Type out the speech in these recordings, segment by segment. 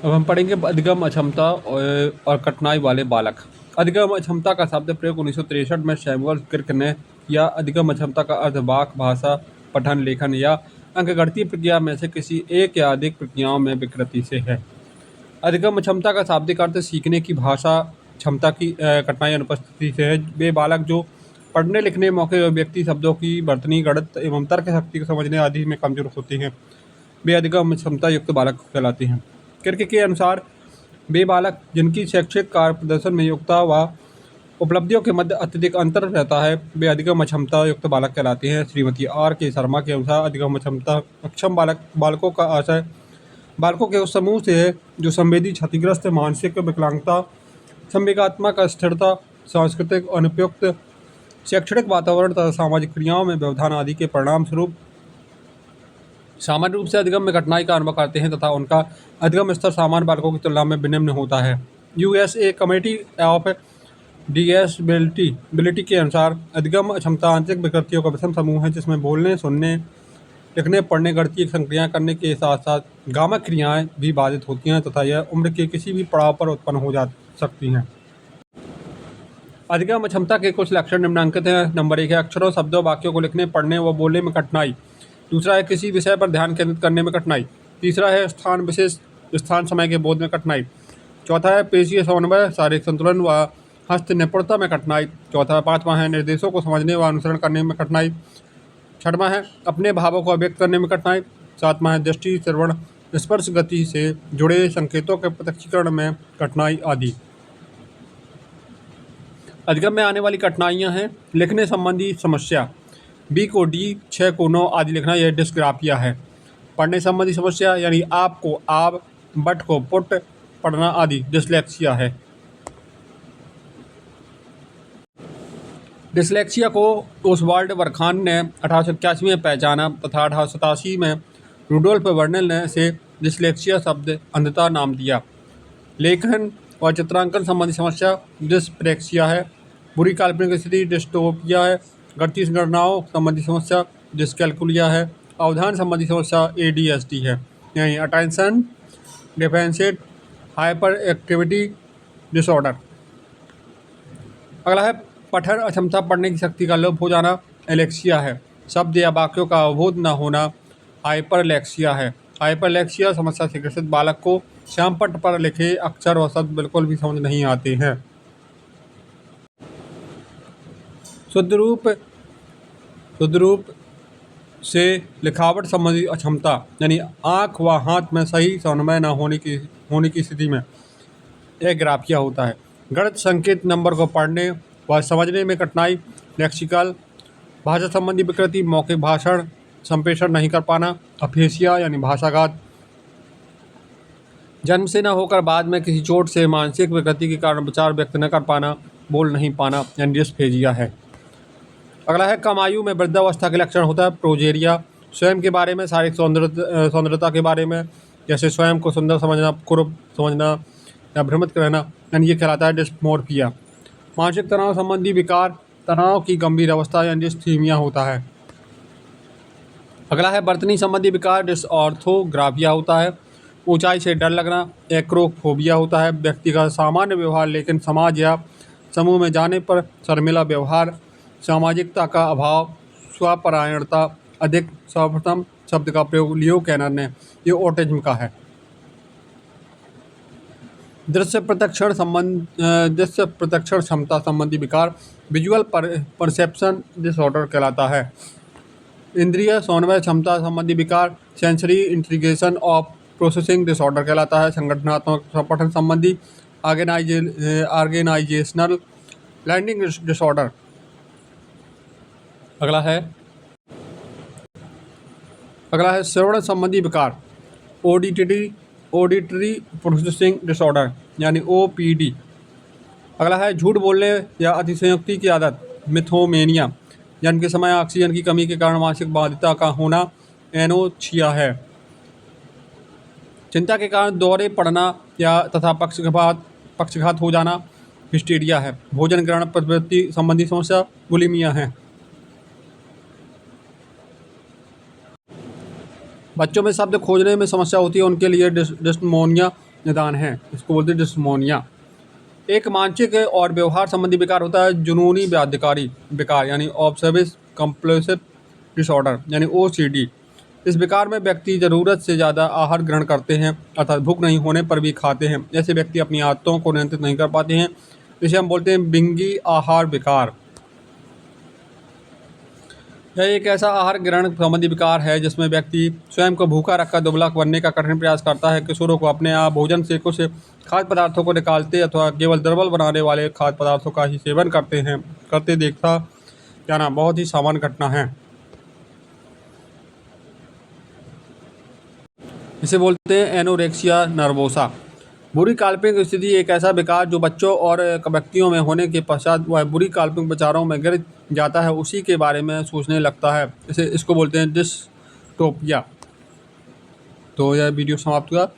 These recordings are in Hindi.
अब हम पढ़ेंगे अधिगम अक्षमता और कठिनाई वाले बालक। अधिगम अक्षमता का शब्द प्रयोग 1963 में सैमुअल क्रिक ने किया। अधिगम अक्षमता का अर्थ वाक, भाषा, पठन, लेखन या अंकगणितीय प्रक्रिया में से किसी एक या अधिक प्रक्रियाओं में विकृति से है। अधिगम क्षमता का शाब्दिक अर्थ सीखने की भाषा क्षमता की कठिनाई अनुपस्थिति से है। वे बालक जो पढ़ने लिखने मौके और व्यक्ति शब्दों की वर्तनी, गणित एवं तर्क शक्ति को समझने आदि में कमजोर होते हैं, वे अधिगम क्षमता युक्त बालक कहलाते हैं। किर्क के अनुसार वे बालक जिनकी शैक्षिक कार्य प्रदर्शन में योग्यता व उपलब्धियों के मध्य अत्यधिक अंतर रहता है, वे अधिगम अक्षमता युक्त बालक कहलाते हैं। श्रीमती आर के शर्मा के अनुसार अधिगम अक्षमता अक्षम बालकों का आशय बालकों के उस समूह से है जो संवेदी, क्षतिग्रस्त, मानसिक विकलांगता, संवेगात्मक अस्थिरता, सांस्कृतिक अनुपयुक्त, शैक्षणिक वातावरण तथा सामाजिक क्रियाओं में व्यवधान आदि के परिणाम स्वरूप सामान्य रूप से अधिगम में कठिनाई का अनुभव करते हैं तथा उनका अधिगम स्तर सामान्य बालकों की तुलना में निम्न होता है। यूएसए कमेटी ऑफ डिसेबिलिटी के अनुसार अधिगम अक्षमता आंतरिक विकृतियों का विषम समूह है जिसमें बोलने, सुनने, लिखने, पढ़ने, गणितीय संक्रियाएं करने के साथ साथ गामक क्रियाएं भी बाधित होती हैं तथा यह उम्र के किसी भी पड़ाव पर उत्पन्न हो जा सकती हैं। अधिगम अक्षमता के कुछ लक्षण निम्नांकित हैं। नंबर 1 है अक्षरों, शब्दों, वाक्यों को लिखने, पढ़ने व बोलने में कठिनाई। दूसरा है किसी विषय पर ध्यान केंद्रित करने में कठिनाई। तीसरा है स्थान विशेष स्थान समय के बोध में कठिनाई। चौथा है पेशीय समन्वय, शारीरिक संतुलन व हस्त निपुणता में कठिनाई। पाँचवा है निर्देशों को समझने व अनुसरण करने में कठिनाई। छठवां है अपने भावों को अभिव्यक्त करने में कठिनाई। सातवां है दृष्टि, श्रवण, स्पर्श गति से जुड़े संकेतों के प्रत्यक्षीकरण में कठिनाई आदि। अधिगम में आने वाली कठिनाइयां हैं लिखने संबंधी समस्या, बी को डी, 6 को 9 आदि लिखना, यह डिस्ग्राफिया है। पढ़ने संबंधी समस्या यानी आप को आप, बट को पुट पढ़ना आदि, डिसलेक्सिया है। डिसलेक्सिया को ओसवाल्ड वरखान ने 1881 में पहचाना तथा 1887 में रुडोल्फ वर्नेल ने इसे डिसलेक्सिया शब्द अंधता नाम दिया। लेखन और चित्रांकन संबंधी समस्या डिस्प्रेक्सिया है। बुरी काल्पनिक स्थिति डिस्टोपिया है। गणितीय गणनाओं संबंधी समस्या डिस्कैलकुलिया है। अवधान संबंधी समस्या ADHD है, यानी attention deficit hyper activity disorder. अगला है पठन अक्षमता, पढ़ने की शक्ति का लोप हो जाना, एलेक्सिया है। शब्द या वाक्यों का अवबोध न होना, हाइपरलेक्सिया है। हाइपरलेक्सिया समस्या से ग्रसित बालक को श्यामपट्ट पर लिखे अक्षर व शब्द बिल्कुल भी समझ नहीं आते हैं। शुद्ध रूप से लिखावट संबंधी अक्षमता यानी आँख व हाथ में सही समन्वय न होने की स्थिति में यह ग्राफिया होता है। गणित संकेत नंबर को पढ़ने व समझने में कठिनाई, लेक्सिकल। भाषा संबंधी विकृति, मौखिक भाषण संप्रेषण नहीं कर पाना, अफेसिया यानी भाषाघात। जन्म से न होकर बाद में किसी चोट से मानसिक विकृति के कारण विचार व्यक्त न कर पाना, बोल नहीं पाना, यानी डिस्फेजिया है। अगला है कम आयु में वृद्धावस्था के लक्षण होता है प्रोजेरिया। स्वयं के बारे में, शारीरिक सौंदर्यता के बारे में, जैसे स्वयं को सुंदर समझना, कुरूप समझना या भ्रमित रहना, यानी ये कहलाता है डिस्मोर्फिया। मानसिक तनाव संबंधी विकार, तनाव की गंभीर अवस्था यानी डिस्थीमिया होता है। अगला है वर्तनी संबंधी विकार, डिसऑर्थोग्राफिया होता है। ऊंचाई से डर लगना, एक्रोफोबिया होता है। व्यक्ति का सामान्य व्यवहार लेकिन समाज या समूह में जाने पर शर्मिला व्यवहार, सामाजिकता का अभाव, स्वपरायणता, अधिक सर्वप्रथम शब्द का प्रयोग लियो कैनर ने, ये ऑटिज्म का है। दृश्य प्रत्यक्षण क्षमता संबंधी विकार, विजुअल परसेप्शन डिसऑर्डर कहलाता है। इंद्रिय समन्वय क्षमता संबंधी विकार, sensory integration of processing disorder कहलाता है। संगठनात्मक पठन संबंधी ऑर्गेनाइजेशनल लर्निंग डिसऑर्डर। अगला है श्रवण संबंधी विकार, ऑडिटरी प्रोसेसिंग डिसऑर्डर यानी OPD। अगला है झूठ बोलने या अतिशयोक्ति की आदत, मिथोमेनिया। जन्म के समय ऑक्सीजन की कमी के कारण मानसिक बाधिता का होना, एनोक्सिया है। चिंता के कारण दौरे पड़ना या तथा पक्षघात हो जाना, हिस्टीरिया है। भोजन ग्रहण प्रवृत्ति संबंधी समस्या, बुलिमिया है। बच्चों में शब्द खोजने में समस्या होती है, उनके लिए डिस्मोनिया निदान है। इसको बोलते हैं डिस्मोनिया। एक मानसिक और व्यवहार संबंधी विकार होता है जुनूनी बाध्यकारी विकार यानी ऑब्सेसिव कंपल्सिव डिसऑर्डर यानी OCD। इस विकार में व्यक्ति ज़रूरत से ज़्यादा आहार ग्रहण करते हैं, अर्थात भूख नहीं होने पर भी खाते हैं। ऐसे व्यक्ति अपनी आदतों को नियंत्रित नहीं कर पाते हैं, जिसे हम बोलते हैं बिंगी आहार विकार। यह एक ऐसा आहार ग्रहण संबंधी विकार है जिसमें व्यक्ति स्वयं को भूखा रखकर दुबला बनने का कठिन प्रयास करता है। किशोरों को अपने आप भोजन से कुछ खाद्य पदार्थों को निकालते अथवा केवल दुर्बल बनाने वाले खाद्य पदार्थों का ही सेवन करते देखा जाना बहुत ही सामान्य घटना है। इसे बोलते हैं एनोरेक्सिया नर्वोसा। बुरी काल्पनिक स्थिति एक ऐसा विकार जो बच्चों और व्यक्तियों में होने के पश्चात वह बुरी काल्पनिक विचारों में गिर जाता है, उसी के बारे में सोचने लगता है। इसको बोलते हैं डिस्टोपिया। तो यह वीडियो समाप्त हुआ।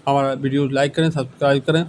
हमारा वीडियो लाइक करें, सब्सक्राइब करें।